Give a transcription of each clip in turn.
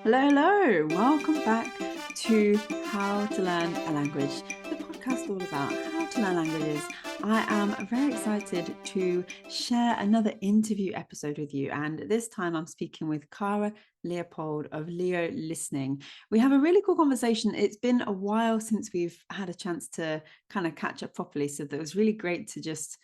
Hello, hello. Welcome back to How to Learn a Language, the podcast all about how to learn languages. I am very excited to share another interview episode with you. And this time I'm speaking with Cara Leopold of Leo Listening. We have a really cool conversation. It's been a while since we've had a chance to kind of catch up properly. So that was really great to just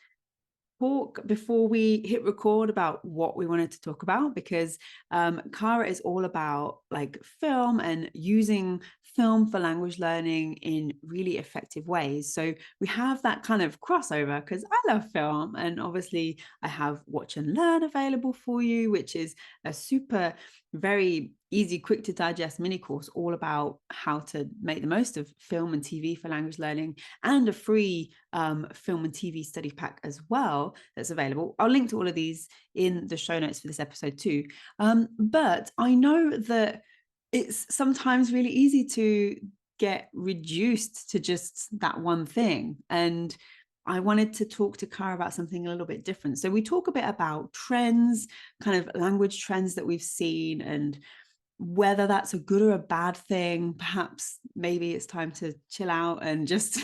talk before we hit record about what we wanted to talk about, because Cara is all about like film and using film for language learning in really effective ways. So we have that kind of crossover because I love film, and obviously I have Watch and Learn available for you, which is a super very easy, quick to digest mini course all about how to make the most of film and TV for language learning, and a free film and TV study pack as well that's available. I'll link to all of these in the show notes for this episode too. But I know that it's sometimes really easy to get reduced to just that one thing. And I wanted to talk to Cara about something a little bit different. So we talk a bit about trends, kind of language trends that we've seen, and whether that's a good or a bad thing. Perhaps maybe it's time to chill out and just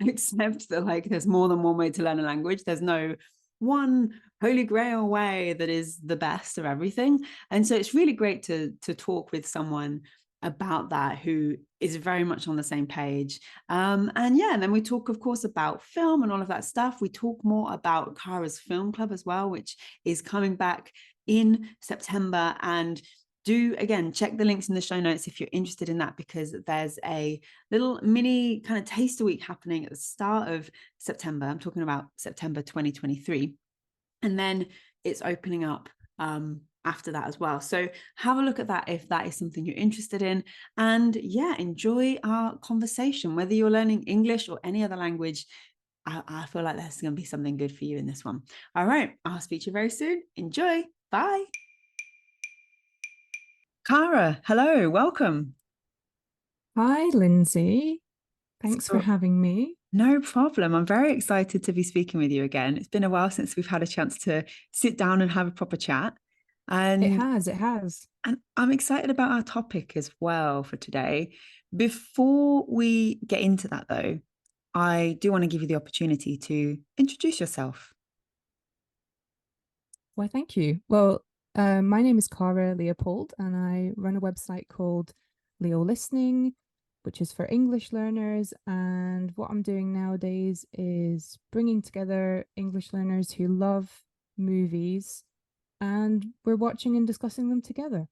accept that like there's more than one way to learn a language. There's no one holy grail way that is the best of everything. And so it's really great to talk with someone about that who is very much on the same page. And then we talk, of course, about film and all of that stuff. We talk more about Cara's Film Club as well, which is coming back in September. And do again check the links in the show notes if you're interested in that, because there's a little mini kind of taster week happening at the start of September. I'm talking about September 2023, and then it's opening up after that as well. So have a look at that if that is something you're interested in, and enjoy our conversation. Whether you're learning English or any other language, I feel like there's going to be something good for you in this one. All right, I'll speak to you very soon. Enjoy. Bye. Cara, hello, welcome. Hi, Lindsay. Thanks for So, having me. no problem. I'm very excited to be speaking with you again. It's been a while since we've had a chance to sit down and have a proper chat. It And, has, it has. and I'm excited about our topic as well for today. Before we get into that, though, I do want to give you the opportunity to introduce yourself. Why, thank you. My name is Cara Leopold, and I run a website called Leo Listening, which is for English learners. And what I'm doing nowadays is bringing together English learners who love movies, and we're watching and discussing them together.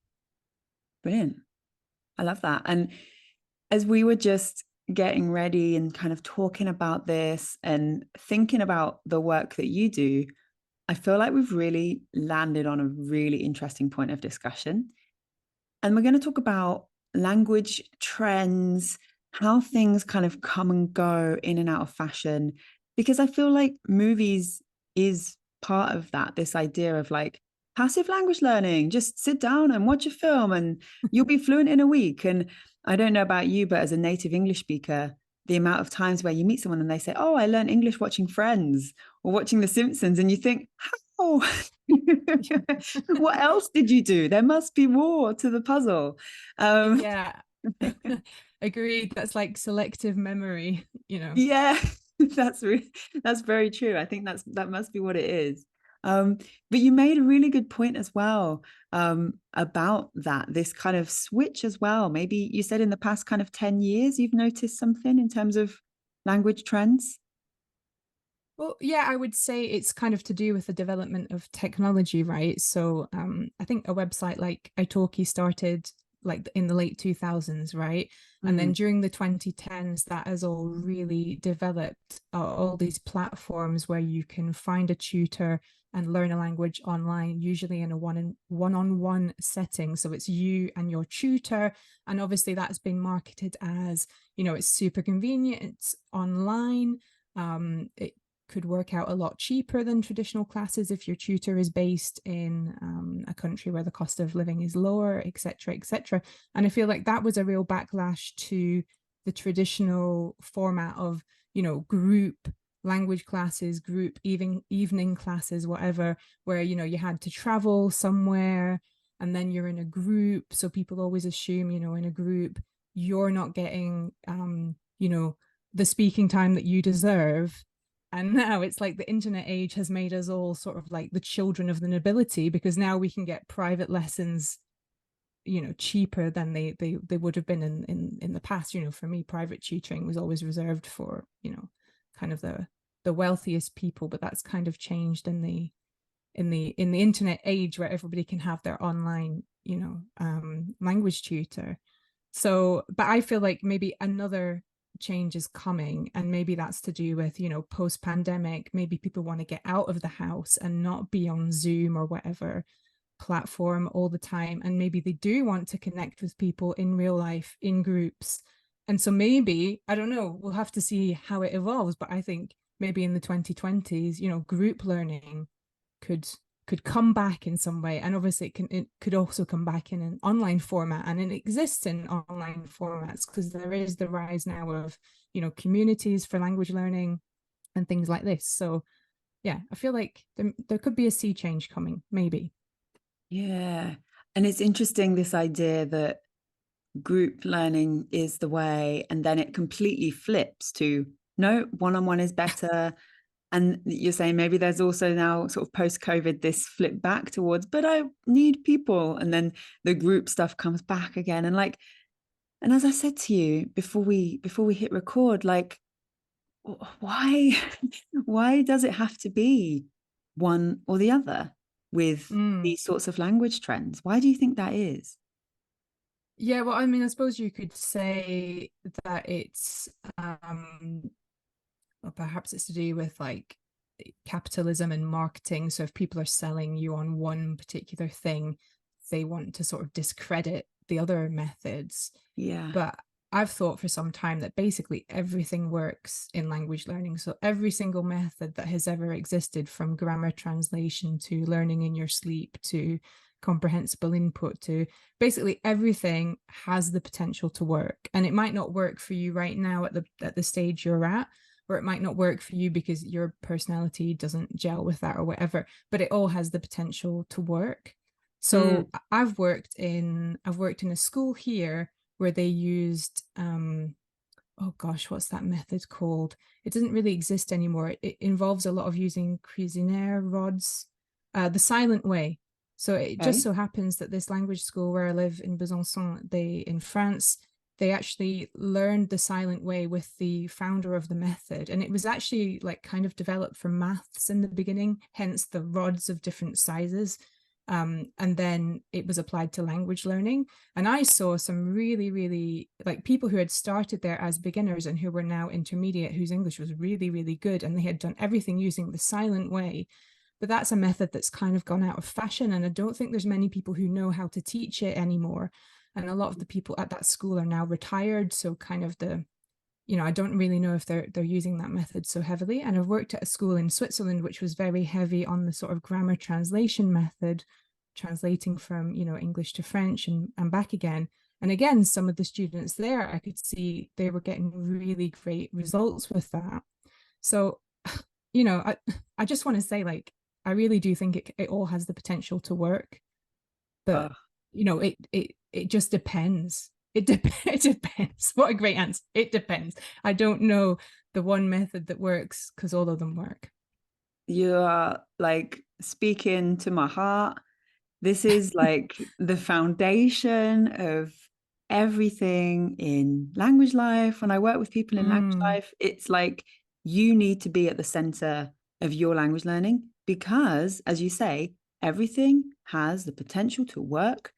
Brilliant. I love that. And as we were just getting ready and kind of talking about this and thinking about the work that you do, I feel like we've really landed on a really interesting point of discussion. And we're going to talk about language trends, how things kind of come and go in and out of fashion, because I feel like movies is part of that, this idea of like passive language learning. Just sit down and watch a film and you'll be fluent in a week. And I don't know about you, but as a native English speaker, the amount of times where you meet someone and they say, "Oh, I learned English watching Friends or watching The Simpsons," and you think, how? What else did you do? There must be more to the puzzle. Yeah, agreed. That's like selective memory, Yeah, that's very true. I think that must be what it is. But you made a really good point as well, about that, this kind of switch as well. Maybe you said in the past kind of 10 years, you've noticed something in terms of language trends. Well, yeah, I would say it's kind of to do with the development of technology, right? So I think a website like italki started like in the late 2000s, right? And then Mm, during the 2010s, that has all really developed, all these platforms where you can find a tutor and learn a language online, usually in a one-on-one setting. So it's you and your tutor. And obviously that's been marketed as, it's super convenient, it's online. It could work out a lot cheaper than traditional classes if your tutor is based in a country where the cost of living is lower, etc., etc. And I feel like that was a real backlash to the traditional format of, group language classes, group evening classes, whatever, where, you had to travel somewhere and then you're in a group, so people always assume, in a group you're not getting the speaking time that you deserve. And now it's like the internet age has made us all sort of like the children of the nobility, because now we can get private lessons cheaper than they would have been in the past. For me, private tutoring was always reserved for kind of the wealthiest people, but that's kind of changed in the internet age, where everybody can have their online language tutor. So, but I feel like maybe another change is coming, and maybe that's to do with post pandemic. Maybe people want to get out of the house and not be on Zoom or whatever platform all the time, and maybe they do want to connect with people in real life, in groups. And so maybe, I don't know, we'll have to see how it evolves, but I think maybe in the 2020s group learning could come back in some way. And obviously it could also come back in an online format, and it exists in online formats because there is the rise now of communities for language learning and things like this. So yeah, I feel like there could be a sea change coming, maybe. Yeah. And it's interesting, this idea that group learning is the way, and then it completely flips to no, one-on-one is better. And you're saying maybe there's also now sort of post-COVID this flip back towards, but I need people. And then the group stuff comes back again. And like, and as I said to you before we hit record, like, why why does it have to be one or the other with these sorts of language trends? Why do you think that is? Yeah, well, I mean, I suppose you could say that it's or perhaps it's to do with like capitalism and marketing. So if people are selling you on one particular thing, they want to sort of discredit the other methods. Yeah. But I've thought for some time that basically everything works in language learning. So every single method that has ever existed, from grammar translation to learning in your sleep to comprehensible input, to basically everything, has the potential to work. And it might not work for you right now at the stage you're at, or it might not work for you because your personality doesn't gel with that or whatever, but it all has the potential to work. So I've worked in a school here where they used oh gosh, what's that method called? It doesn't really exist anymore. It involves a lot of using cuisinaire rods, the silent way. So it just so happens that this language school where I live in Besançon, in France, they actually learned the silent way with the founder of the method. And it was actually like kind of developed for maths in the beginning, hence the rods of different sizes. And then it was applied to language learning. And I saw some really, really, like, people who had started there as beginners and who were now intermediate, whose English was really, really good. And they had done everything using the silent way. But that's a method that's kind of gone out of fashion. And I don't think there's many people who know how to teach it anymore. And a lot of the people at that school are now retired. So kind of I don't really know if they're using that method so heavily. And I've worked at a school in Switzerland, which was very heavy on the sort of grammar translation method, translating from, English to French and back again. And again, some of the students there, I could see they were getting really great results with that. So, I just want to say, like, I really do think it all has the potential to work. But, it just depends. It depends. What a great answer. It depends. I don't know the one method that works because all of them work. You are like speaking to my heart. This is like the foundation of everything in language life. When I work with people in language life, it's like you need to be at the center of your language learning because, as you say, everything has the potential to work.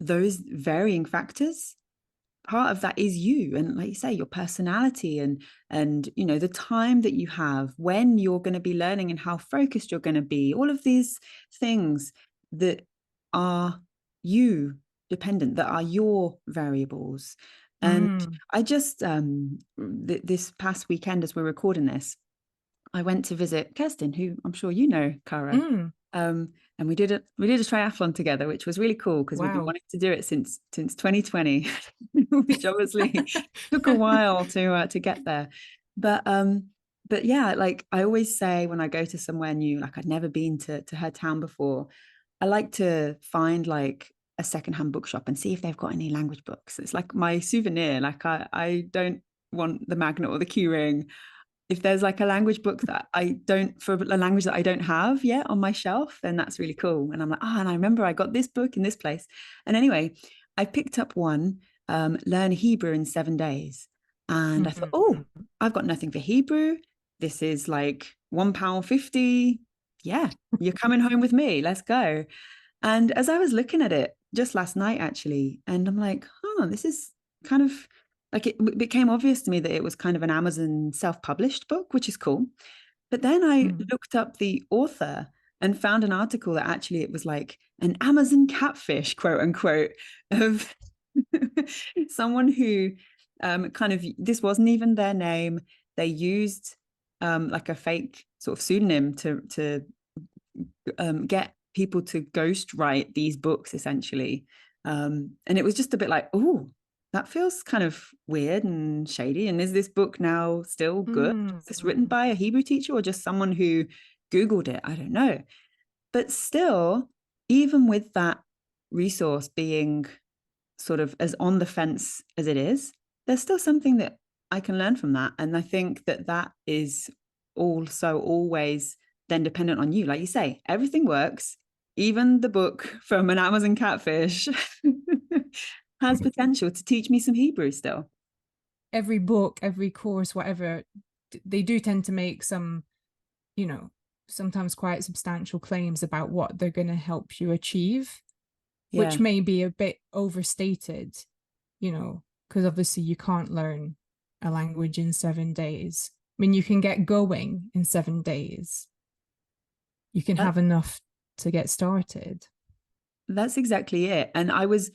Those varying factors, part of that is you, and like you say, your personality and the time that you have, when you're going to be learning and how focused you're going to be, all of these things that are you dependent, that are your variables. And I just this past weekend, as we're recording this, I went to visit Kirsten, who I'm sure you know, Cara. And we did a triathlon together, which was really cool because we've been wanting to do it since 2020, which obviously took a while to get there. But yeah, like I always say when I go to somewhere new, like I'd never been to her town before, I like to find like a secondhand bookshop and see if they've got any language books. It's like my souvenir. Like I don't want the magnet or the key ring. If there's like a language book that I don't, for a language that I don't have yet on my shelf, then that's really cool. And I'm like, and I remember I got this book in this place. And anyway, I picked up one, Learn Hebrew in 7 days. And I thought, I've got nothing for Hebrew. This is like £1.50. Yeah, you're coming home with me. Let's go. And as I was looking at it just last night, actually, and I'm like, this is kind of like, it became obvious to me that it was kind of an Amazon self-published book, which is cool. But then I looked up the author and found an article that actually it was like an Amazon catfish, quote unquote, of someone who kind of, this wasn't even their name. They used like a fake sort of pseudonym to get people to ghost write these books, essentially. And it was just a bit like, that feels kind of weird and shady. And is this book now still good? Is this written by a Hebrew teacher or just someone who Googled it? I don't know. But still, even with that resource being sort of as on the fence as it is, there's still something that I can learn from that. And I think that that is also always then dependent on you. Like you say, everything works. Even the book from an Amazon catfish has potential to teach me some Hebrew still. Every book, every course, whatever, they do tend to make some, sometimes quite substantial claims about what they're going to help you achieve, which may be a bit overstated, because obviously you can't learn a language in 7 days. I mean, you can get going in 7 days. You can have enough to get started. That's exactly it. And I was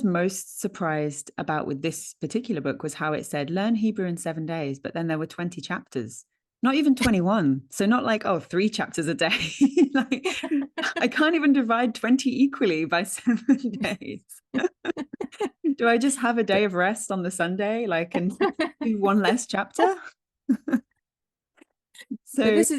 most surprised about with this particular book was how it said learn Hebrew in 7 days, but then there were 20 chapters, not even 21. So not like, 3 chapters a day. Like I can't even divide 20 equally by 7 days. Do I just have a day of rest on the Sunday, like, and do one less chapter? So but this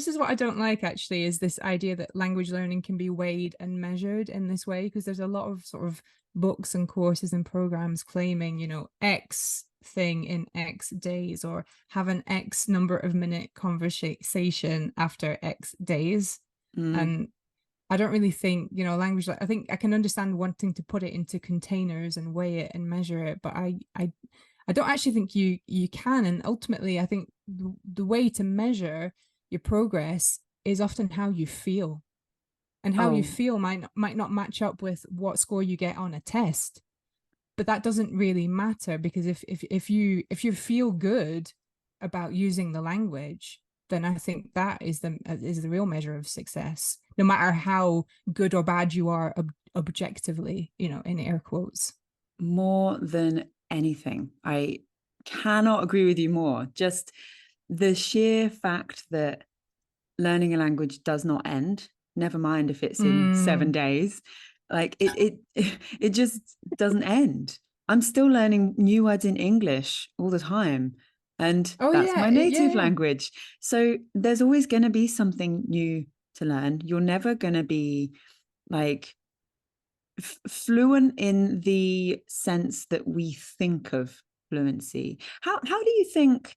is what I don't like, actually, is this idea that language learning can be weighed and measured in this way, because there's a lot of sort of books and courses and programs claiming, X thing in X days, or have an X number of minute conversation after X days. And I don't really think, language, I think I can understand wanting to put it into containers and weigh it and measure it, but I don't actually think you can. And ultimately, I think the way to measure your progress is often how you feel, and how you feel might not match up with what score you get on a test. But that doesn't really matter, because if you feel good about using the language, then I think that is the real measure of success, no matter how good or bad you are objectively, in air quotes. More than anything, I cannot agree with you more. Just the sheer fact that learning a language does not end, never mind if it's in 7 days, like it just doesn't end. I'm still learning new words in English all the time, and that's my native language. So there's always going to be something new to learn. You're never going to be like fluent in the sense that we think of fluency. How do you think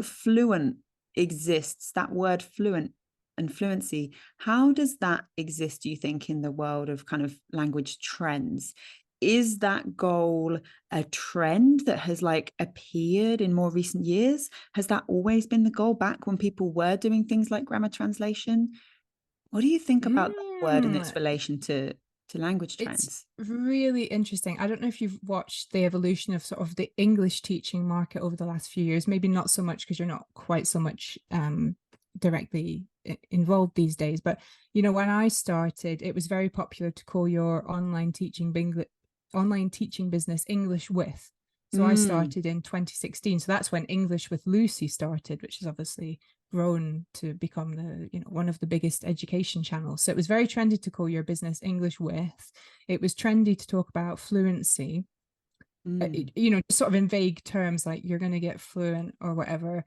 fluent exists? That word fluent and fluency, how does that exist, do you think, in the world of kind of language trends? Is that goal a trend that has like appeared in more recent years? Has that always been the goal back when people were doing things like grammar translation? What do you think about that word and its relation to language trends? It's really interesting. I don't know if you've watched the evolution of sort of the English teaching market over the last few years. Maybe not so much, because you're not quite so much directly involved these days. But when I started, it was very popular to call your online teaching business English with. So I started in 2016. So that's when English with Lucy started, which is obviously grown to become one of the biggest education channels. So it was very trendy to call your business English with. It was trendy to talk about fluency, sort of in vague terms, like you're going to get fluent or whatever.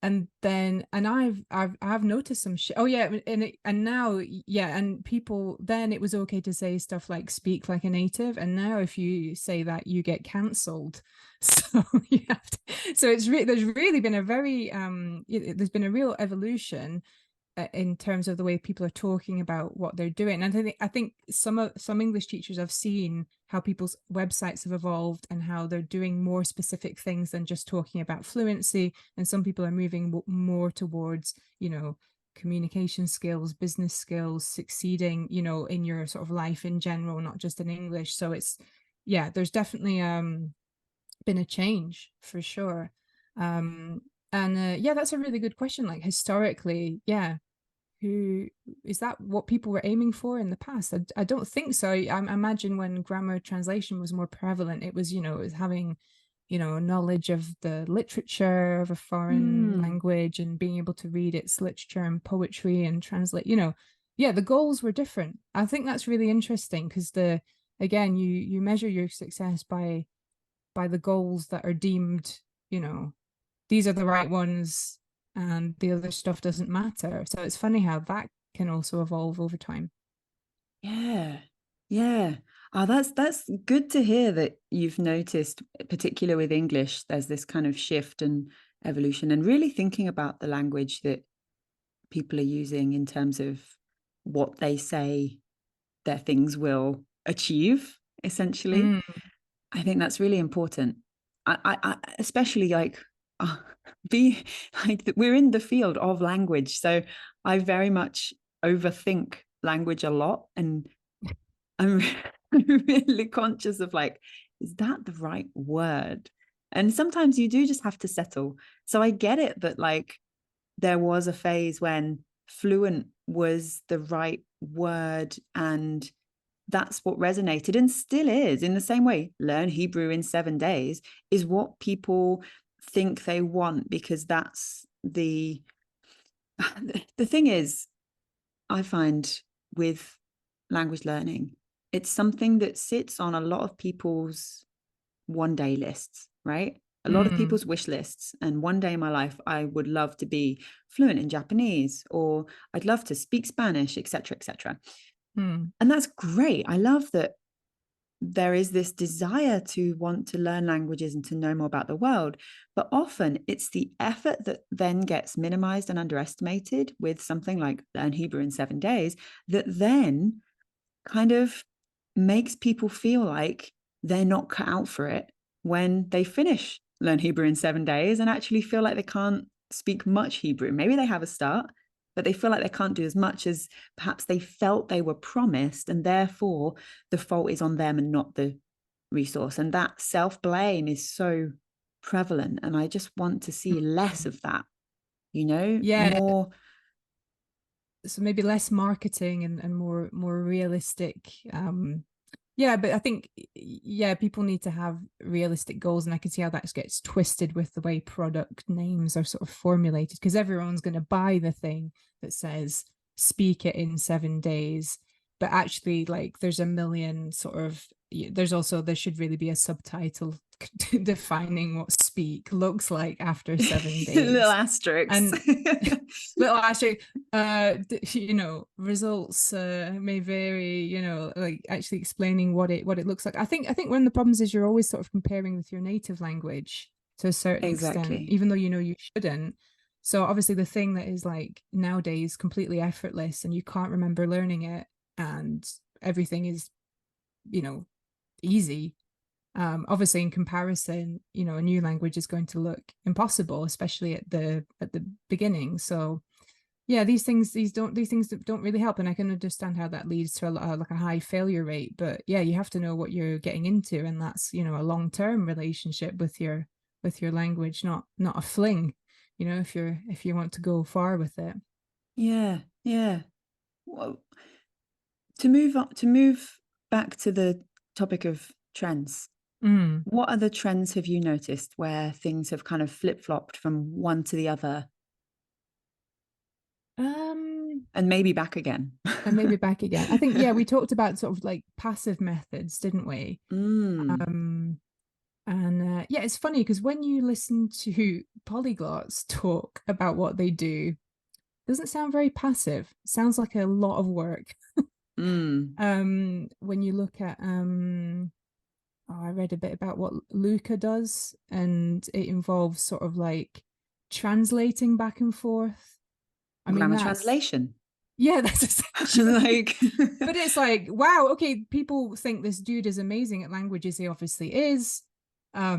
I've noticed some shit. Oh yeah, and now, yeah, and people, then it was okay to say stuff like speak like a native, and now if you say that, you get cancelled. So you have to, so there's really been a very there's been a real evolution in terms of the way people are talking about what they're doing. And I think some English teachers have seen how people's websites have evolved and how they're doing more specific things than just talking about fluency. And some people are moving more towards, communication skills, business skills, succeeding, in your sort of life in general, not just in English. So there's definitely been a change for sure. That's a really good question. Like historically, who is that what people were aiming for in the past? I don't think so. I imagine when grammar translation was more prevalent, it was, it was having, knowledge of the literature of a foreign language and being able to read its literature and poetry and translate, the goals were different. I think that's really interesting because again, you measure your success by the goals that are deemed, these are the right ones and the other stuff doesn't matter. So it's funny how that can also evolve over time. Yeah. Oh, that's good to hear that you've noticed, particularly with English, there's this kind of shift and evolution, and really thinking about the language that people are using in terms of what they say their things will achieve, essentially. I think that's really important. I especially like be like, we're in the field of language, so I very much overthink language a lot, and I'm really conscious of like, is that the right word? And sometimes you do just have to settle. So I get it that like there was a phase when fluent was the right word, and that's what resonated and still is. In the same way, learn Hebrew in 7 days is what people think they want, because that's the thing is, I find with language learning, it's something that sits on a lot of people's 1-day lists, right? A lot of people's wish lists. And one day in my life, I would love to be fluent in Japanese, or I'd love to speak Spanish, etc., etc. And that's great. I love that there is this desire to want to learn languages and to know more about the world. But often it's the effort that then gets minimized and underestimated with something like learn Hebrew in 7 days, that then kind of makes people feel like they're not cut out for it when they finish learn Hebrew in 7 days and actually feel like they can't speak much Hebrew. Maybe they have a start, but they feel like they can't do as much as perhaps they felt they were promised, and therefore the fault is on them and not the resource. And that self-blame is so prevalent, and I just want to see less of that, more. So maybe less marketing and more realistic. But I think people need to have realistic goals, and I can see how that gets twisted with the way product names are sort of formulated, because everyone's going to buy the thing that says speak it in 7 days, but actually like there's a million sort of, there should really be a subtitle defining what speak looks like after 7 days. Little asterisks. And little asterisk, results may vary, like actually explaining what it looks like. I think one of the problems is you're always sort of comparing with your native language to a certain extent, even though you shouldn't. So obviously the thing that is like nowadays completely effortless and you can't remember learning it and everything is, easy. Obviously in comparison, a new language is going to look impossible, especially at the beginning. So these things don't really help, and I can understand how that leads to a high failure rate. But you have to know what you're getting into, and that's a long-term relationship with your language, not a fling, if you want to go far with it. Well, to move back to the topic of trends, what other trends have you noticed where things have kind of flip-flopped from one to the other? And maybe back again. I think we talked about sort of like passive methods, didn't we? And And yeah, it's funny because when you listen to polyglots talk about what they do, it doesn't sound very passive. It sounds like a lot of work. When you look at I read a bit about what Luca does, and it involves sort of like translating back and forth. I mean, Grammar that's translation. yeah, that's essentially Like, but it's like, wow, okay, people think this dude is amazing at languages. He obviously is.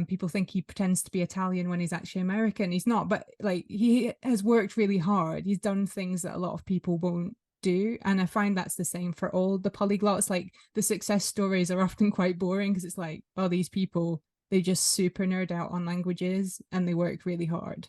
People think he pretends to be Italian when he's actually American. He's not, but like he has worked really hard. He's done things that a lot of people won't do. And I find that's the same for all the polyglots. Like the success stories are often quite boring because it's like, oh, these people, they just super nerd out on languages and they work really hard.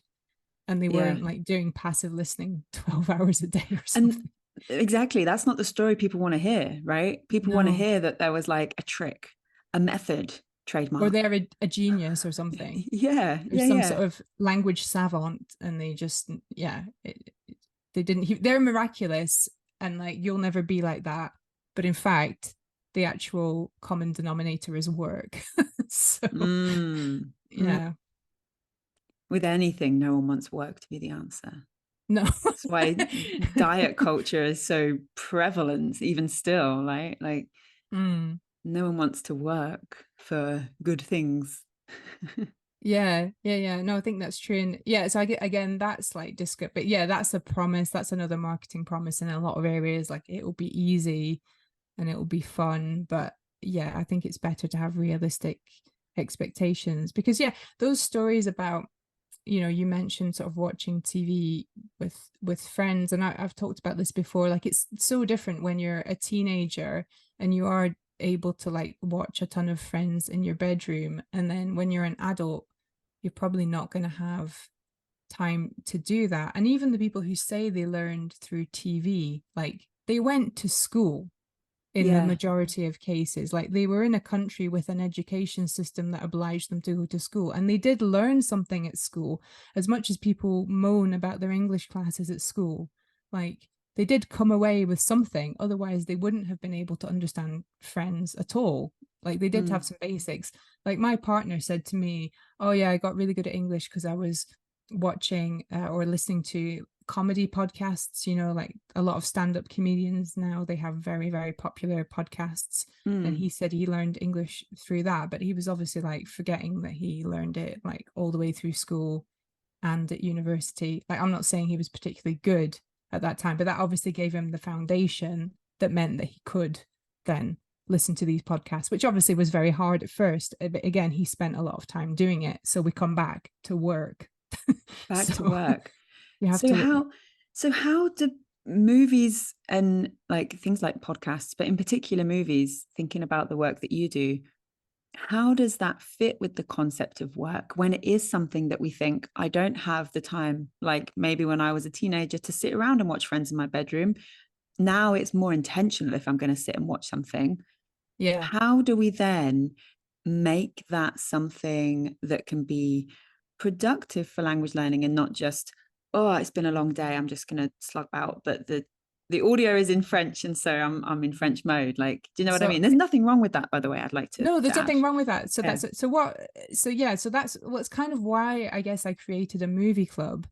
And they yeah. weren't like doing passive listening 12 hours a day or something. And exactly, that's not the story people want to hear, right? People want to No. hear that there was like a trick, a method, Or trademark. they're a genius or something. Yeah, Or yeah, some yeah. sort of language savant, and they just, yeah, they didn't, they're miraculous, and like you'll never be like that. But in fact, the actual common denominator is work. So, yeah. With anything, no one wants work to be the answer. No. That's why diet culture is so prevalent, even still, right? Like, no one wants to work for good things. Yeah. No, I think that's true. And yeah, so again, that's like descript, but yeah, that's a promise. That's another marketing promise in a lot of areas. Like it will be easy and it will be fun. But yeah, I think it's better to have realistic expectations because yeah, those stories about, you mentioned sort of watching TV with friends, and I've talked about this before. Like it's so different when you're a teenager and you are able to like watch a ton of Friends in your bedroom, and then when you're an adult, you're probably not going to have time to do that. And even the people who say they learned through TV, like they went to school in the Yeah. majority of cases. Like they were in a country with an education system that obliged them to go to school, and they did learn something at school. As much as people moan about their English classes at school, like they did come away with something, otherwise they wouldn't have been able to understand Friends at all. Like they did have some basics. Like my partner said to me, oh yeah, I got really good at English because I was watching or listening to comedy podcasts. Like a lot of stand-up comedians now, they have very, very popular podcasts. And he said he learned English through that, but he was obviously like forgetting that he learned it like all the way through school and at university. Like I'm not saying he was particularly good at that time, but that obviously gave him the foundation that meant that he could then listen to these podcasts, which obviously was very hard at first. But again, he spent a lot of time doing it. So we come back to work. Back to work. You have How do movies and like things like podcasts, but in particular movies, thinking about the work that you do, how does that fit with the concept of work when it is something that we think, I don't have the time, like maybe when I was a teenager, to sit around and watch Friends in my bedroom. Now it's more intentional if I'm going to sit and watch something. Yeah. How do we then make that something that can be productive for language learning and not just, oh, it's been a long day, I'm just going to slug out, but the audio is in French and so I'm in French mode. Like, do you know what I mean? There's nothing wrong with that, by the way. I'd like to No, there's add. nothing wrong with that. So Yeah. that's what's kind of why I guess I created a movie club.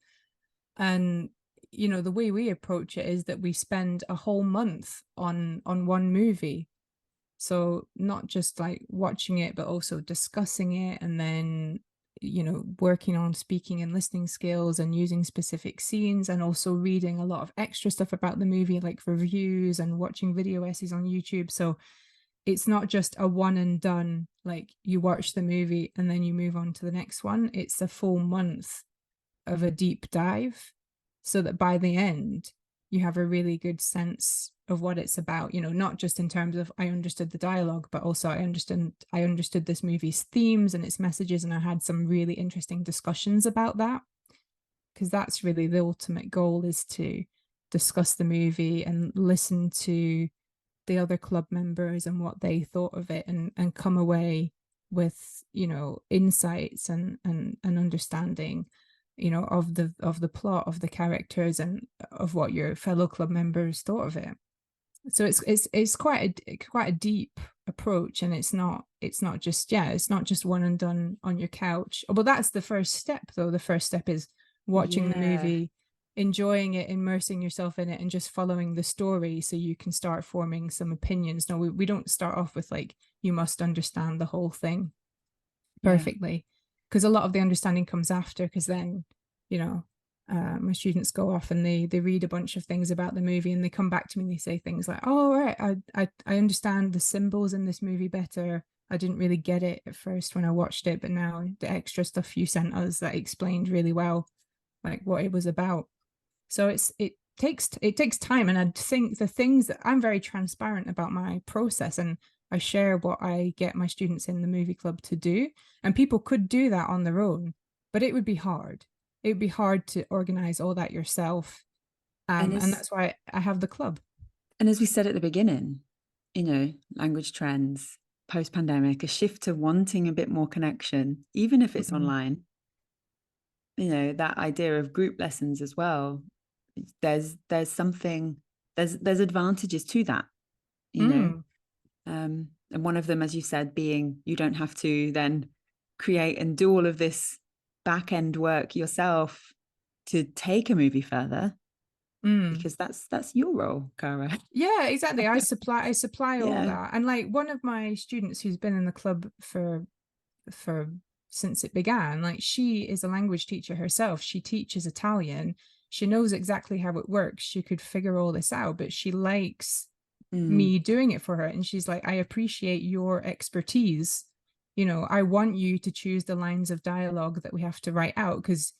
And the way we approach it is that we spend a whole month on one movie. So not just like watching it, but also discussing it, and then working on speaking and listening skills and using specific scenes, and also reading a lot of extra stuff about the movie, like reviews and watching video essays on YouTube. So it's not just a one and done, like you watch the movie and then you move on to the next one. It's a full month of a deep dive, so that by the end you have a really good sense of what it's about, not just in terms of I understood the dialogue, but also I understood this movie's themes and its messages, and I had some really interesting discussions about that, because that's really the ultimate goal, is to discuss the movie and listen to the other club members and what they thought of it, and come away with insights and understanding of the plot, of the characters, and of what your fellow club members thought of it. So it's quite a deep approach, and it's not just one and done on your couch. Well, that's the first step, though. The first step is watching the movie, enjoying it, immersing yourself in it, and just following the story so you can start forming some opinions. No, we don't start off with like, you must understand the whole thing perfectly, because a lot of the understanding comes after, because then, you know, my students go off and they read a bunch of things about the movie, and they come back to me and they say things like, oh right, I understand the symbols in this movie better. I didn't really get it at first when I watched it, but now the extra stuff you sent us that explained really well like what it was about. So it takes time, and I think the things that I'm very transparent about my process, and I share what I get my students in the movie club to do, and people could do that on their own, but it would be hard. It would be hard to organize all that yourself, and that's why I have the club. And as we said at the beginning, you know, language trends, post-pandemic, a shift to wanting a bit more connection, even if it's online. You know, that idea of group lessons as well. There's advantages to that, you know. And one of them, as you said, being you don't have to then create and do all of this back end work yourself to take a movie further, because that's your role, Cara. Yeah, exactly. I supply all Yeah. that. And like one of my students who's been in the club for since it began, like she is a language teacher herself. She teaches Italian. She knows exactly how it works. She could figure all this out, but she likes me doing it for her. And she's like, I appreciate your expertise. You know, I want you to choose the lines of dialogue that we have to write out, because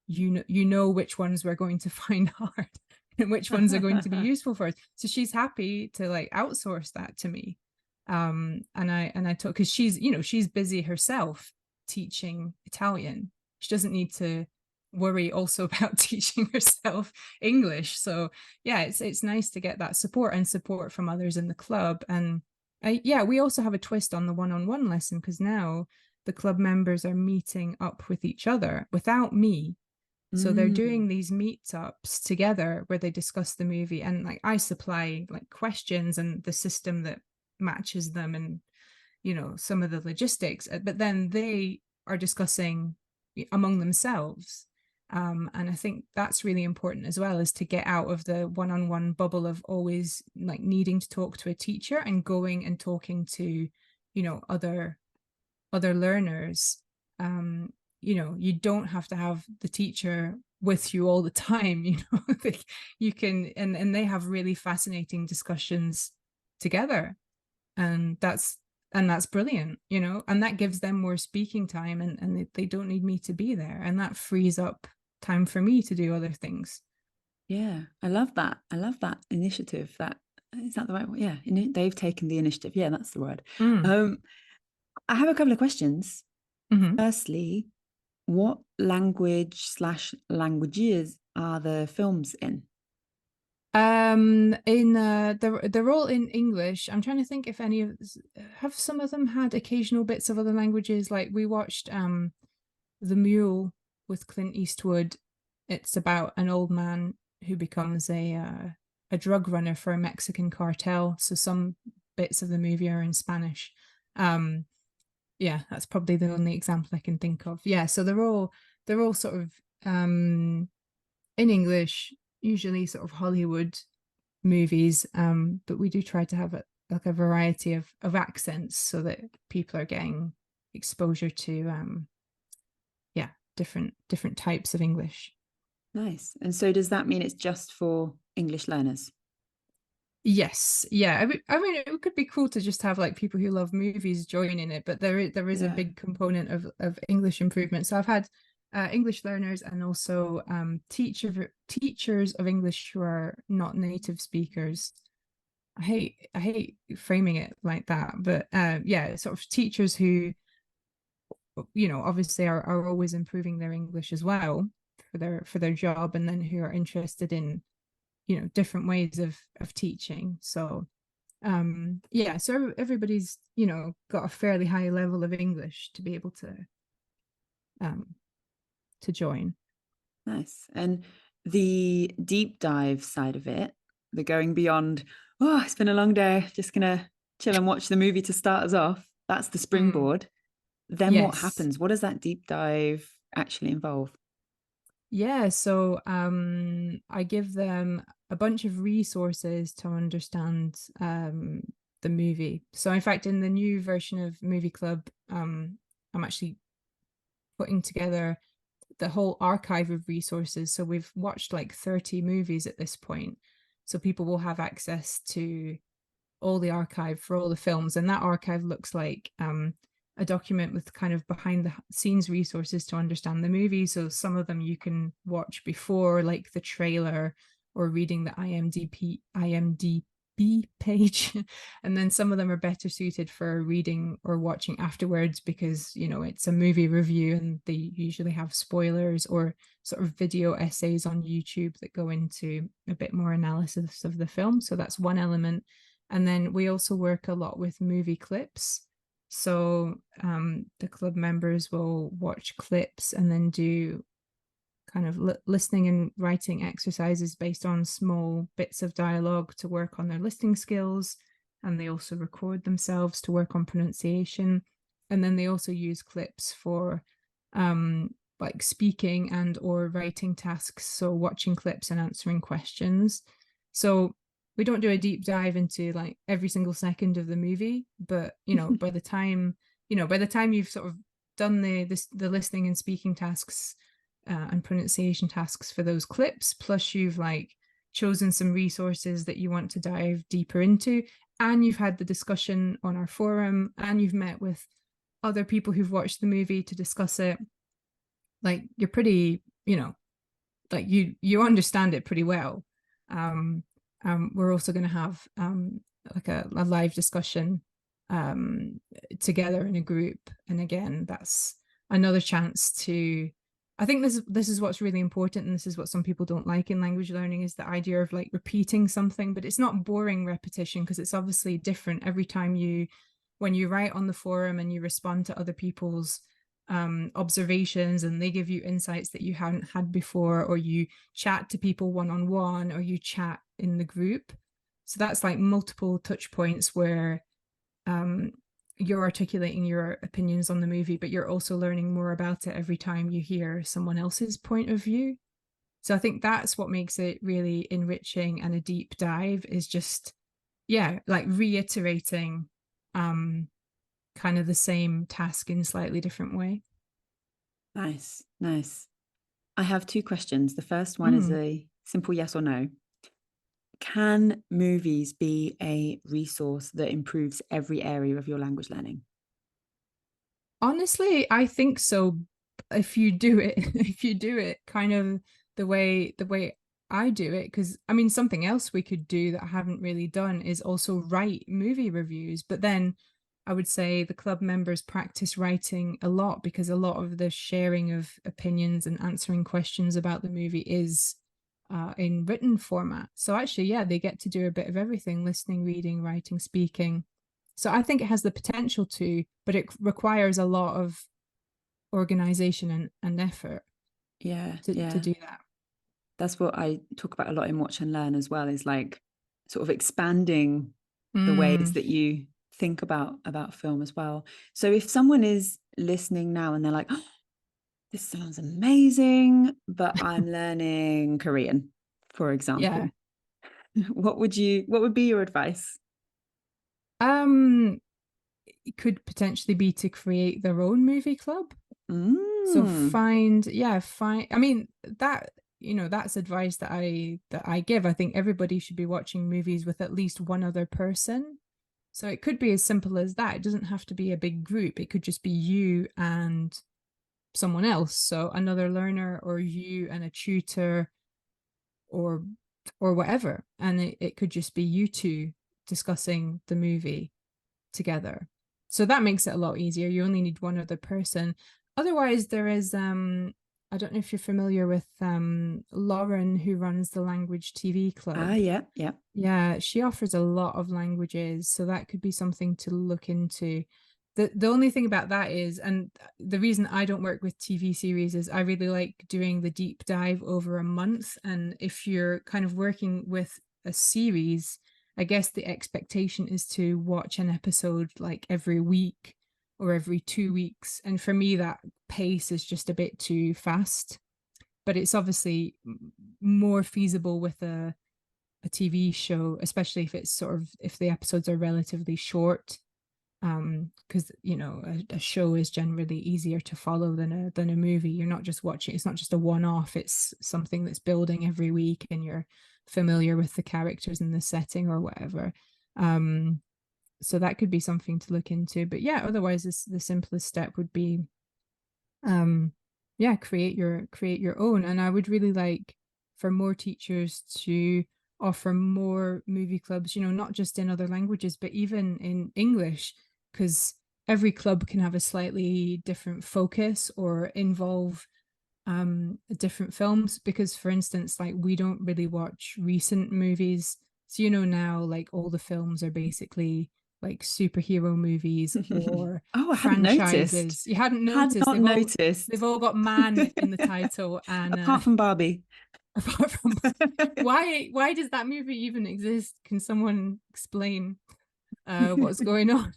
you know which ones we're going to find hard and which ones are going to be useful for us. So she's happy to like outsource that to me. And I talk, because she's busy herself teaching Italian. She doesn't need to worry also about teaching herself English. So yeah, it's nice to get that support from others in the club. And we also have a twist on the one-on-one lesson, because now the club members are meeting up with each other without me. So they're doing these meetups together where they discuss the movie, and like I supply like questions and the system that matches them, and some of the logistics, but then they are discussing among themselves. And I think that's really important as well, is to get out of the one-on-one bubble of always like needing to talk to a teacher, and going and talking to other learners. You don't have to have the teacher with you all the time. You can, and they have really fascinating discussions together, and that's brilliant, and that gives them more speaking time, and they don't need me to be there, and that frees up time for me to do other things. I love that initiative. That is that the right word? Yeah, they've taken the initiative. Yeah, that's the word. I have a couple of questions. Firstly, what language/languages are the films in? They're all in English. I'm trying to think if any of have some of them had occasional bits of other languages. Like we watched The Mule with Clint Eastwood. It's about an old man who becomes a drug runner for a Mexican cartel. So some bits of the movie are in Spanish. That's probably the only example I can think of. So they're all sort of in English, usually sort of Hollywood movies, but we do try to have a variety of accents so that people are getting exposure to different types of English. Nice. And so does that mean it's just for English learners? Yes. I mean, it could be cool to just have like people who love movies join in it, but there is a big component of English improvement. So I've had English learners, and also teachers of English who are not native speakers. I hate framing it like that, but sort of teachers who obviously are always improving their English as well for their job, and then who are interested in different ways of teaching. So so everybody's got a fairly high level of English to be able to join. Nice. And the deep dive side of it, the going beyond, oh, it's been a long day, just gonna chill and watch the movie to start us off. That's the Mm, springboard. Then what yes. happens? What does that deep dive actually involve? Yeah, so I give them a bunch of resources to understand the movie. So in fact, in the new version of Movie Club, I'm actually putting together the whole archive of resources. So we've watched like 30 movies at this point. So people will have access to all the archive for all the films, and that archive looks like a document with kind of behind the scenes resources to understand the movie. So some of them you can watch before, like the trailer, or reading the IMDb page, and then some of them are better suited for reading or watching afterwards because it's a movie review and they usually have spoilers or sort of video essays on YouTube that go into a bit more analysis of the film. So that's one element. And then we also work a lot with movie clips. So the club members will watch clips and then do kind of listening and writing exercises based on small bits of dialogue to work on their listening skills. And they also record themselves to work on pronunciation. And then they also use clips for like speaking and or writing tasks. So watching clips and answering questions. So we don't do a deep dive into like every single second of the movie, but by the time you've sort of done the listening and speaking tasks and pronunciation tasks for those clips, plus you've like chosen some resources that you want to dive deeper into, and you've had the discussion on our forum, and you've met with other people who've watched the movie to discuss it, like you're pretty, like you understand it pretty well. um we're also going to have like a live discussion together in a group, and again, that's another chance to, I think this is what's really important, and this is what some people don't like in language learning, is the idea of like repeating something, but it's not boring repetition because it's obviously different every time when you write on the forum and you respond to other people's observations and they give you insights that you haven't had before, or you chat to people one-on-one, or you chat in the group. So that's like multiple touch points where you're articulating your opinions on the movie, but you're also learning more about it every time you hear someone else's point of view. So I think that's what makes it really enriching and a deep dive, is just, yeah, like reiterating kind of the same task in a slightly different way. Nice, nice. I have two questions. The first one is Mm. a simple yes or no. Can movies be a resource that improves every area of your language learning? Honestly, I think so. If you do it, if you do it kind of the way I do it, because I mean, something else we could do that I haven't really done is also write movie reviews. But then I would say the club members practice writing a lot because a lot of the sharing of opinions and answering questions about the movie is in written format. So actually, yeah, they get to do a bit of everything: listening, reading, writing, speaking. So I think it has the potential to, but it requires a lot of organization and effort Yeah, to yeah. do that. That's what I talk about a lot in Watch and Learn as well, is like sort of expanding the ways Mm, that you think about film as well. So if someone is listening now and they're like, oh, this sounds amazing, but I'm learning Korean, for yeah. example, what would be your advice? Um, it could potentially be to create their own movie club. So Mm, find. I mean, that's advice that I give. I think everybody should be watching movies with at least one other person. So it could be as simple as that. It doesn't have to be a big group. It could just be you and someone else. So another learner, or you and a tutor, or whatever. And it could just be you two discussing the movie together. So that makes it a lot easier. You only need one other person. Otherwise, there is I don't know if you're familiar with Lauren, who runs the Language TV Club. yeah, yeah. Yeah, she offers a lot of languages, so that could be something to look into. The only thing about that is, and the reason I don't work with TV series is I really like doing the deep dive over a month. And if you're kind of working with a series, I guess the expectation is to watch an episode like every week or every 2 weeks. And for me, that pace is just a bit too fast. But it's obviously more feasible with a TV show, especially if it's sort of, if the episodes are relatively short. Because a show is generally easier to follow than a movie. You're not just watching, it's not just a one-off, it's something that's building every week and you're familiar with the characters and the setting or whatever. So that could be something to look into. But yeah, otherwise the simplest step would be create your own. And I would really like for more teachers to offer more movie clubs, not just in other languages but even in English, because every club can have a slightly different focus or involve different films. Because for instance, like, we don't really watch recent movies, so now, like, all the films are basically like superhero movies or Oh, I hadn't noticed. franchises. You hadn't Had noticed not noticed. they've all got man in the title. And Apart from Barbie. apart from why does that movie even exist? Can someone explain what's going on?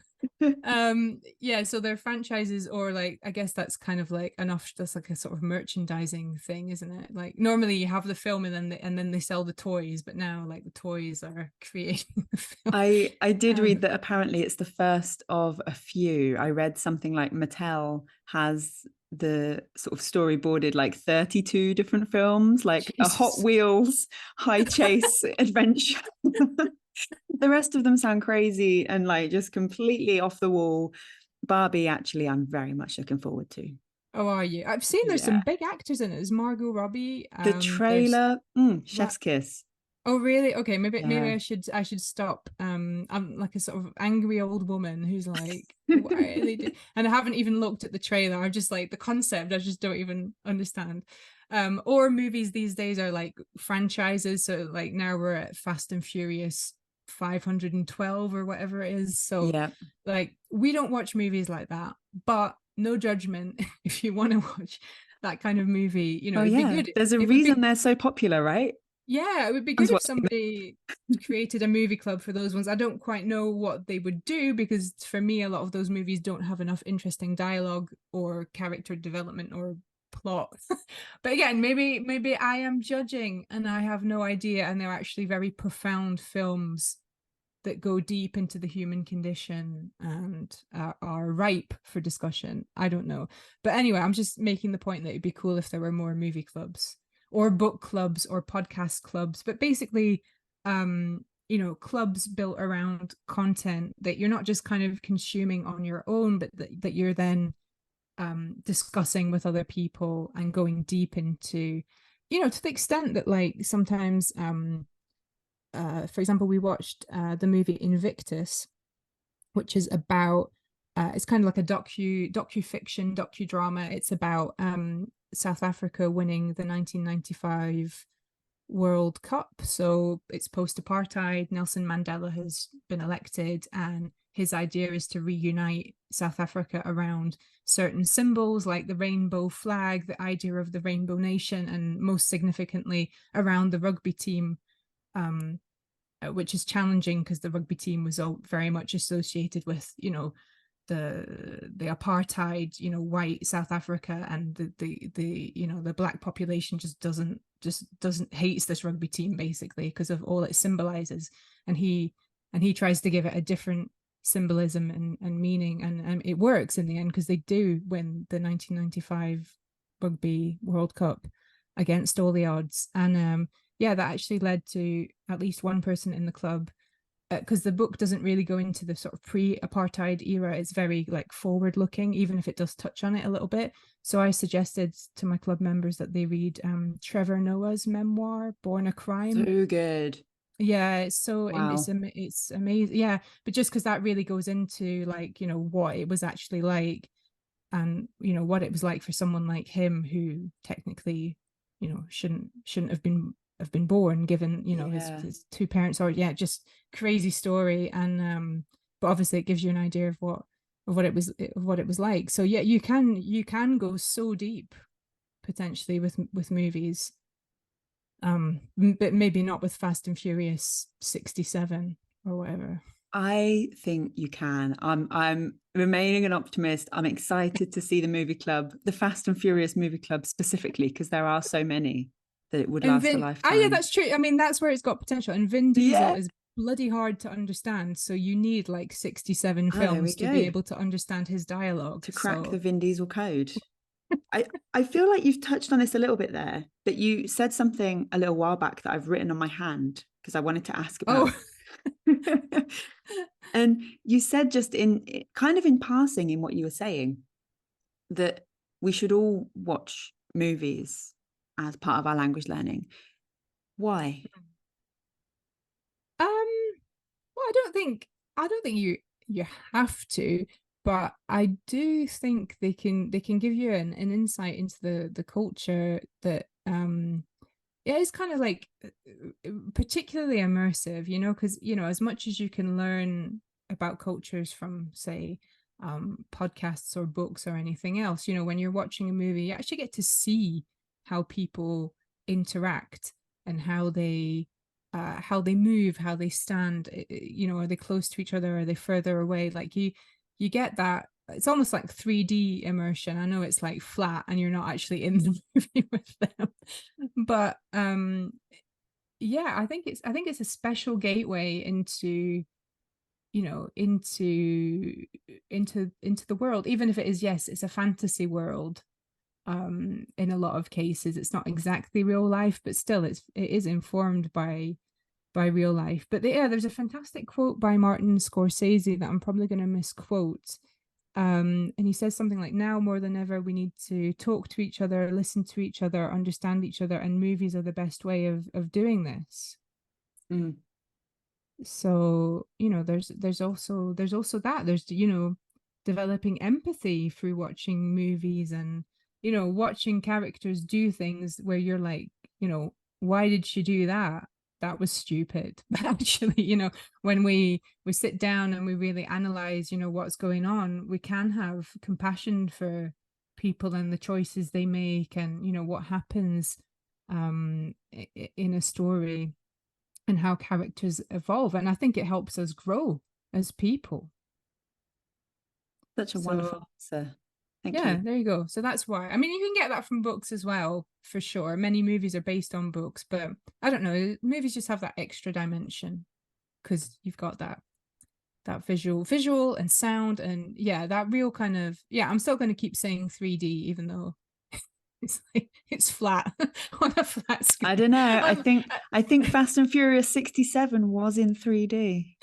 So they're franchises, or like, I guess that's kind of like that's like a sort of merchandising thing, isn't it? Like, normally you have the film and then they sell the toys, but now, like, the toys are creating the film. I did read that apparently it's the first of a few. I read something like Mattel has the sort of storyboarded like 32 different films, like Jesus. a Hot Wheels high chase adventure. The rest of them sound crazy and like just completely off the wall. Barbie, actually, I'm very much looking forward to. Oh, are you? I've seen there's some big actors in it. There's Margot Robbie. The trailer, chef's kiss. Oh, really? Okay, maybe Yeah. I should stop. I'm like a sort of angry old woman who's like, why are they do? And I haven't even looked at the trailer. I'm just like, the concept, I just don't even understand. Or movies these days are like franchises. So like now we're at Fast and Furious 512 or whatever it is. So yeah, like, we don't watch movies like that, but no judgment if you want to watch that kind of movie. It'd be good. There's a reason they're so popular, right? Yeah, it would be good if somebody created a movie club for those ones. I don't quite know what they would do, because for me, a lot of those movies don't have enough interesting dialogue or character development or plot. But again, maybe I am judging and I have no idea, and they're actually very profound films that go deep into the human condition and are ripe for discussion. I don't know. But anyway, I'm just making the point that it'd be cool if there were more movie clubs or book clubs or podcast clubs, but basically clubs built around content that you're not just kind of consuming on your own, but that you're then discussing with other people and going deep into, to the extent that, like, sometimes for example, we watched the movie Invictus, which is about it's kind of like a docu-fiction docudrama. It's about South Africa winning the 1995 World Cup. So it's post-apartheid. Nelson Mandela has been elected, and his idea is to reunite South Africa around certain symbols like the rainbow flag, the idea of the rainbow nation, and most significantly around the rugby team, which is challenging because the rugby team was all very much associated with, the apartheid, white South Africa, and the black population just doesn't hates this rugby team basically because of all it symbolizes. And he tries to give it a different symbolism and meaning, and it works in the end, because they do win the 1995 Rugby World Cup against all the odds. And that actually led to at least one person in the club, because the book doesn't really go into the sort of pre-apartheid era. It's very like forward looking, even if it does touch on it a little bit. So I suggested to my club members that they read Trevor Noah's memoir, Born a Crime. So good. Yeah, it's so wow. it's amazing. Yeah, but just because that really goes into, like, what it was actually like, and what it was like for someone like him who technically shouldn't have been born, given his two parents are just crazy story. And but obviously it gives you an idea of what it was like. So yeah, you can go so deep potentially with movies, but maybe not with Fast and Furious 67. or whatever? I think you can. I'm remaining an optimist. I'm excited to see the movie club, the Fast and Furious movie club specifically, because there are so many that it would And last a Vin, oh yeah, lifetime. that's true. I mean, that's where it's got potential. And Vin Diesel Yeah. is bloody hard to understand, so you need like 67 Oh, there we films to be go. able to understand his dialogue. To crack the So, Vin Diesel code. I feel like you've touched on this a little bit there, but you said something a little while back that I've written on my hand because I wanted to ask about. oh, And you said just in kind of in passing in what you were saying that we should all watch movies as part of our language learning. Why? well, I don't think you have to, but I do think they can give you an insight into the culture that yeah, it's kind of like particularly immersive, you know, because you know, as much as you can learn about cultures from, say, podcasts or books or anything else, you know, when you're watching a movie, you actually get to see how people interact and how they move, how they stand. You know, are they close to each other? Are they further away? Like you get that. It's almost like 3D immersion. I know it's like flat and you're not actually in the movie with them, but yeah, I think it's a special gateway into, you know, into the world, even if it is, yes, it's a fantasy world. In a lot of cases it's not exactly real life, but still it is informed by real life. But yeah, there's a fantastic quote by Martin Scorsese that I'm probably going to misquote. And he says something like, now more than ever, we need to talk to each other, listen to each other, understand each other, and movies are the best way of doing this. Mm. So, you know, there's also that. There's, you know, developing empathy through watching movies and, you know, watching characters do things where you're like, you know, why did she do that? That was stupid. But actually, you know, when we sit down and we really analyze, you know, what's going on, we can have compassion for people and the choices they make, and you know what happens in a story, and how characters evolve. And I think it helps us grow as people. Such a So wonderful answer. Thank yeah, you. there you go. So that's why. I mean, you can get that from books as well, for sure. Many movies are based on books, but I don't know, movies just have that extra dimension because you've got that visual and sound, and yeah, that real kind of, yeah, I'm still going to keep saying 3D even though it's like it's flat on a flat I screen. don't know. I think Fast and Furious 67 was in 3D.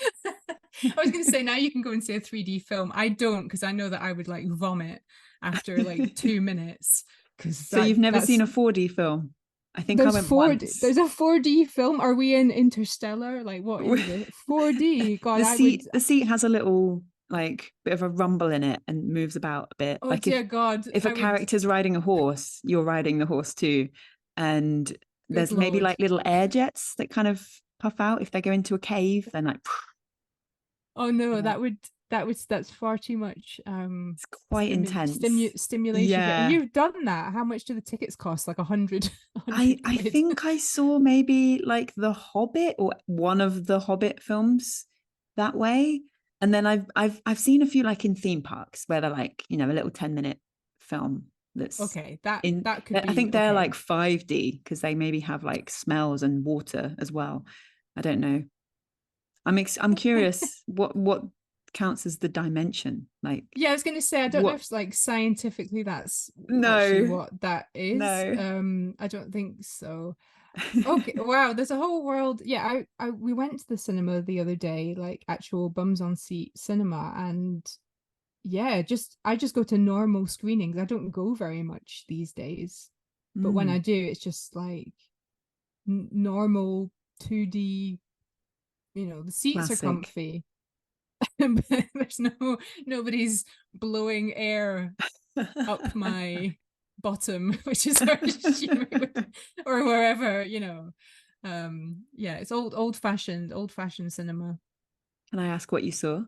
I was going to say, now you can go and see a 3D film. I don't, because I know that I would like vomit after like 2 minutes, because So you've never seen that's a 4D film? I think I there's went 4D, once. there's a 4D film. Are we in Interstellar? Like, what is it? 4D? God, I would. The seat has a little like bit of a rumble in it and moves about a bit. Oh Like dear God, if a I would. character's riding a horse, you're riding the horse too. And Good there's maybe Lord. like little air jets that kind of puff out if they go into a cave, then like Oh no, yeah. that's far too much It's quite intense. stimulation for, and Yeah. you've done that. How much do the tickets cost? Like 100 I quid. think I saw maybe like The Hobbit or one of the Hobbit films that way. And then I've seen a few like in theme parks where they're like, you know, a little 10-minute film that's Okay, that in that could I be think they're okay. like 5D because they maybe have like smells and water as well. I don't know. I'm curious what counts as the dimension. Like Yeah, I was going to say, I don't know what if like scientifically that's actually no, what that is. no. I don't think so. Okay, wow, there's a whole world. Yeah, I we went to the cinema the other day, like actual bums on seat cinema, and yeah, just I just go to normal screenings. I don't go very much these days, but when I Mm, do, it's just like normal 2D. You know, the seats are classic. comfy. There's nobody's blowing air up my bottom, which is where or wherever, you know. Yeah, it's old fashioned cinema. Can I ask what you saw?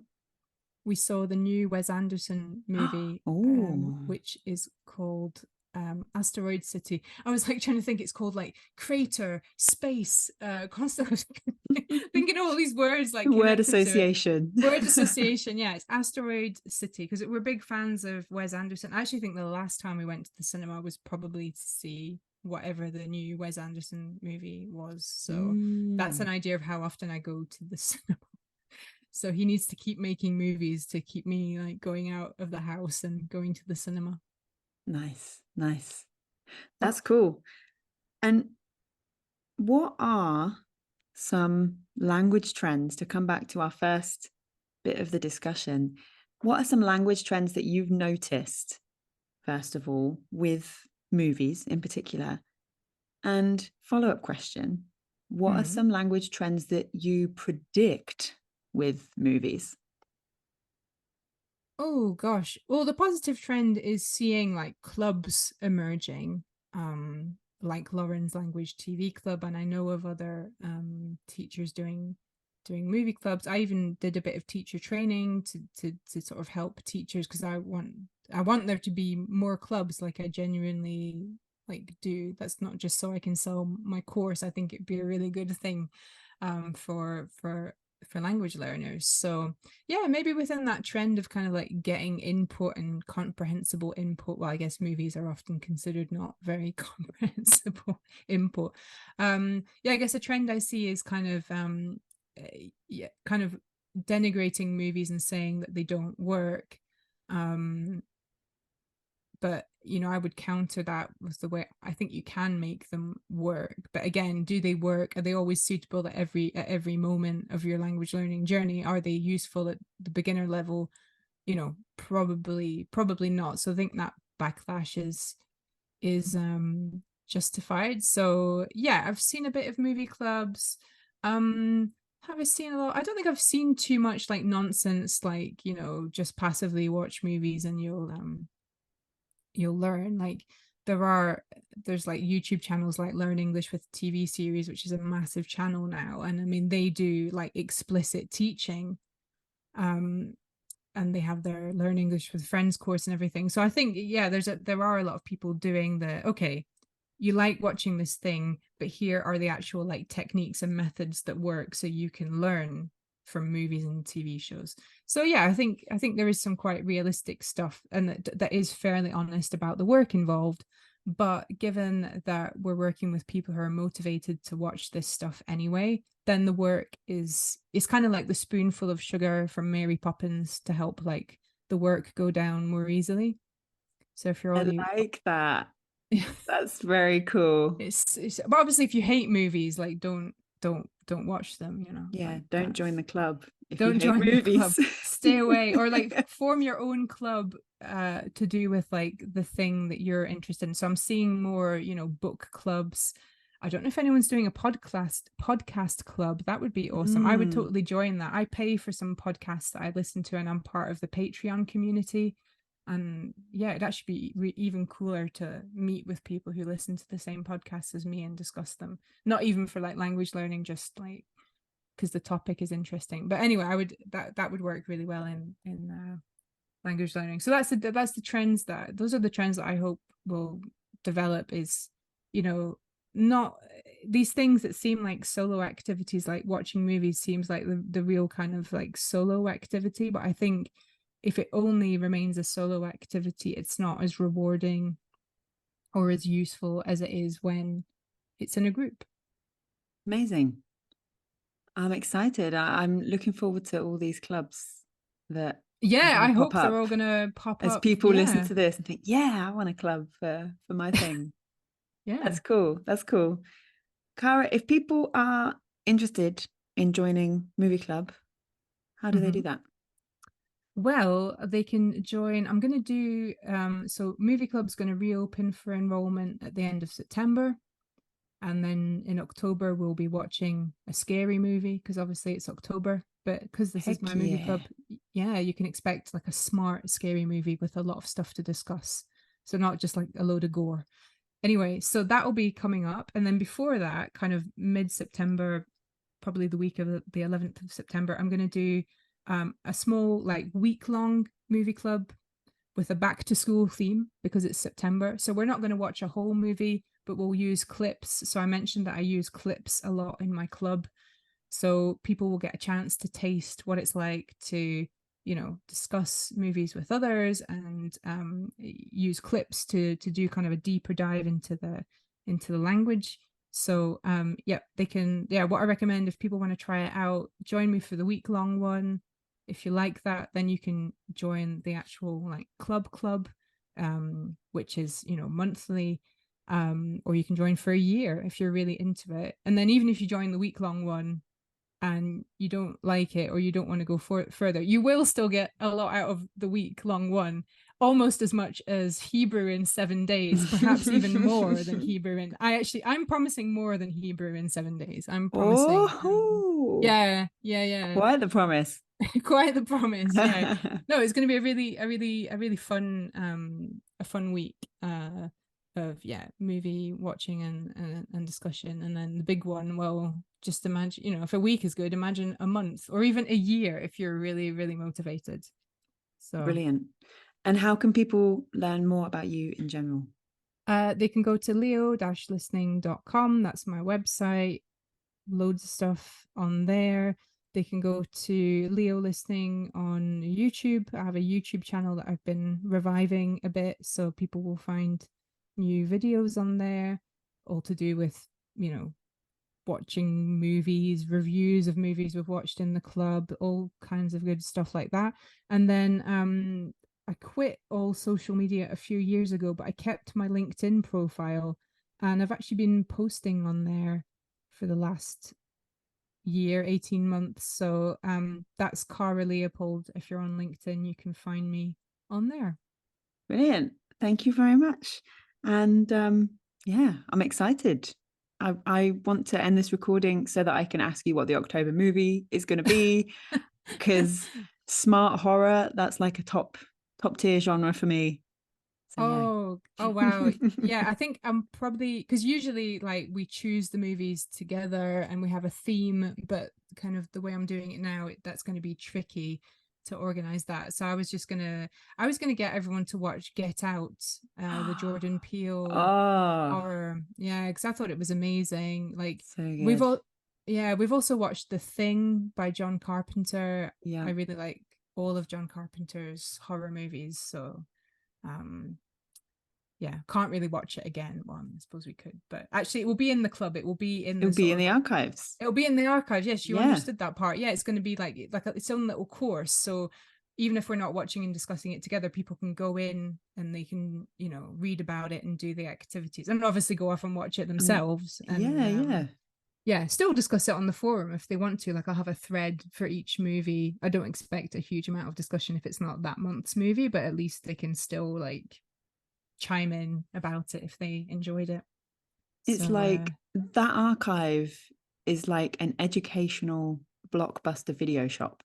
We saw the new Wes Anderson movie, Oh, which is called Asteroid City. I was like trying to think, it's called like Crater, Space, Constant. thinking all these words like word connected association. to it. Word association, yeah. It's Asteroid City, because we're big fans of Wes Anderson. I actually think the last time we went to the cinema was probably to see whatever the new Wes Anderson movie was. So that's an idea of how often I go to the cinema. So he needs to keep making movies to keep me like going out of the house and going to the cinema. Nice. That's cool. And what are some language trends, to come back to our first bit of the discussion? What are some language trends that you've noticed, first of all, with movies in particular? And follow-up question, what are some language trends that you predict with movies? Oh gosh. Well, the positive trend is seeing like clubs emerging, like Lauren's Language TV Club, and I know of other teachers doing movie clubs. I even did a bit of teacher training to sort of help teachers, because I want there to be more clubs, like I genuinely like do. That's not just so I can sell my course. I think it'd be a really good thing for language learners. So yeah, maybe within that trend of kind of like getting input and comprehensible input. Well, I guess movies are often considered not very comprehensible input. Yeah, I guess a trend I see is kind of kind of denigrating movies and saying that they don't work. But I would counter that with the way I think you can make them work. But again, do they work? Are they always suitable at every moment of your language learning journey? Are they useful at the beginner level? Probably not. So I think that backlash is justified. So yeah, I've seen a bit of movie clubs. Have I seen a lot? I don't think I've seen too much like nonsense, like just passively watch movies and you'll learn. Like there's like YouTube channels like Learn English with TV series, which is a massive channel now, and I mean they do like explicit teaching, and they have their Learn English with Friends course and everything. So I think there are a lot of people doing okay, you like watching this thing, but here are the actual like techniques and methods that work, so you can learn from movies and TV shows. So yeah, I think there is some quite realistic stuff, and that is fairly honest about the work involved. But given that we're working with people who are motivated to watch this stuff anyway, then the work is kind of like the spoonful of sugar from Mary Poppins to help like the work go down more easily. So if you're only like that, that's very cool. It's but obviously if you hate movies, like don't watch them, Yeah, like don't join the club if don't you hate join movies. the club. Stay away, or like form your own club to do with like the thing that you're interested in. So I'm seeing more book clubs. I don't know if anyone's doing a podcast club. That would be awesome. I would totally join that. I pay for some podcasts that I listen to, and I'm part of the Patreon community. And yeah, it'd actually be even cooler to meet with people who listen to the same podcasts as me and discuss them. Not even for like language learning, just like because the topic is interesting. But anyway, that would work really well in language learning. So those are the trends that I hope will develop. Is not these things that seem like solo activities, like watching movies seems like the real kind of like solo activity, but I think if it only remains a solo activity, it's not as rewarding or as useful as it is when it's in a group. Amazing. I'm excited. I'm looking forward to all these clubs that I hope they're all gonna pop as up. people listen to this and think, yeah, I want a club for my thing. Yeah, that's cool. Cara, if people are interested in joining Movie Club, how do they do that? Well, they can join. I'm going to do so Movie Club's going to reopen for enrollment at the end of September, and then in October we'll be watching a scary movie, because obviously it's October, but because this is my movie club, you can expect like a smart scary movie with a lot of stuff to discuss, so not just like a load of gore. Anyway, so that will be coming up, and then before that, kind of mid-September, probably the week of the 11th of September, I'm going to do a small like week-long movie club with a back to school theme, because it's September. So we're not going to watch a whole movie, but we'll use clips. So I mentioned that I use clips a lot in my club. So people will get a chance to taste what it's like to, discuss movies with others, and use clips to do kind of a deeper dive into the language. So yeah, they can, yeah, what I recommend, if people want to try it out, join me for the week-long one. If you like that, then you can join the actual like club, which is, monthly, or you can join for a year if you're really into it. And then even if you join the week-long one and you don't like it, or you don't want to go further, you will still get a lot out of the week-long one, almost as much as Hebrew in 7 days, perhaps even more than Hebrew in, I'm promising more than Hebrew in 7 days. I'm promising. Oh, Yeah. quite the promise. Quite the promise. Yeah. No, it's going to be a really fun a fun week of, yeah, movie watching and discussion. And then the big one, well, just imagine, if a week is good, imagine a month or even a year if you're really, really motivated. So Brilliant. And how can people learn more about you in general? they can go to leo-listening.com. That's my website. Loads of stuff on there. They can go to Leo Listening on YouTube. I have a YouTube channel that I've been reviving a bit, so people will find new videos on there, all to do with, watching movies, reviews of movies we've watched in the club, all kinds of good stuff like that. And then I quit all social media a few years ago, but I kept my LinkedIn profile, and I've actually been posting on there for the last year, 18 months. So that's Cara Leopold. If you're on LinkedIn, you can find me on there. Brilliant. Thank you very much. And yeah, I'm excited. I want to end this recording so that I can ask you what the October movie is going to be, because smart horror, that's like a top tier genre for me. So, Oh wow. Yeah, I think I'm probably, because usually like we choose the movies together and we have a theme, but kind of the way I'm doing it now, that's going to be tricky to organize that. So I was gonna get everyone to watch Get Out, the Jordan Peele oh, horror. Yeah, because I thought it was amazing. Like so we've good. all yeah, we've also watched The Thing by John Carpenter. Yeah. I really like all of John Carpenter's horror movies. So um yeah, can't really watch it again. Well, I suppose we could, but actually it will be in the club. It will be in It'll the be sort in of the like, archives. it'll be in the archives. Yes, you Yeah. understood that part. Yeah, it's going to be like its own little course. So even if we're not watching and discussing it together, people can go in and they can, read about it and do the activities, and obviously go off and watch it themselves. And Yeah. yeah, still discuss it on the forum if they want to. Like I'll have a thread for each movie. I don't expect a huge amount of discussion if it's not that month's movie, but at least they can still like chime in about it if they enjoyed it. It's So like that archive is like an educational blockbuster video shop.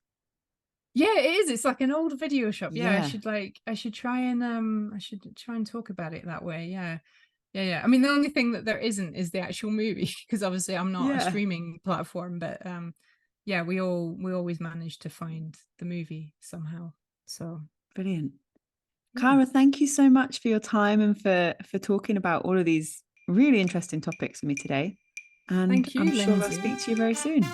yeah, it is. It's like an old video shop. Yeah, Yeah. I should try and talk about it that way. Yeah. Yeah. I mean, the only thing that there isn't is the actual movie, because obviously I'm not a Yeah. streaming platform, but yeah, we always manage to find the movie somehow. So Brilliant. yeah. Cara, thank you so much for your time and for talking about all of these really interesting topics with me today. And Thank I'm you, sure I'll Lindsay. speak to you very soon.